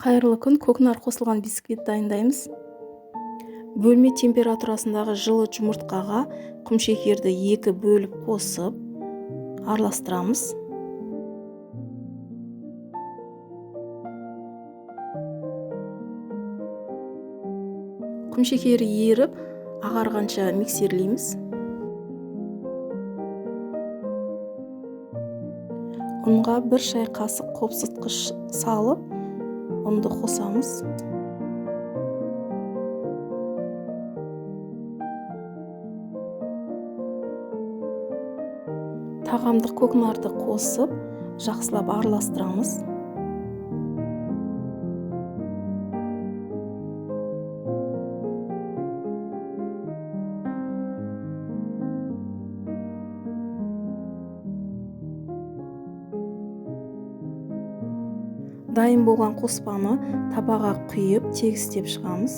Қайырлы күн, көкнар қосылған бисквит дайындаймыз. Бөлме температурасындағы жылы жұмыртқаға құмшекерді 2 бөліп қосып араластырамыз. Құмшекері еріп, ағарғанша миксерлейміз. Ұнға 1 шай қасық қопсытқыш салып, ұнды қосамыз. Тағамдық көкнарды қосып, жақсылап араластырамыз. Дайын болған қоспаны табаға құйып, тегістеп шығамыз.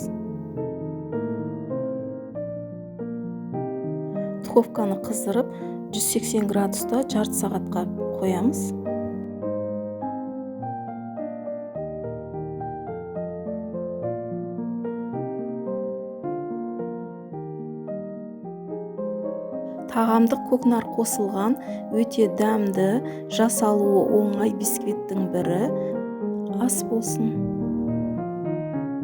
Духовканы қыздырып, 180 градуста жарты сағатқа қоямыз. Тағамдық көкнар қосылған өте дәмді, жасалуы оңай бисквиттің бірі ас болсын.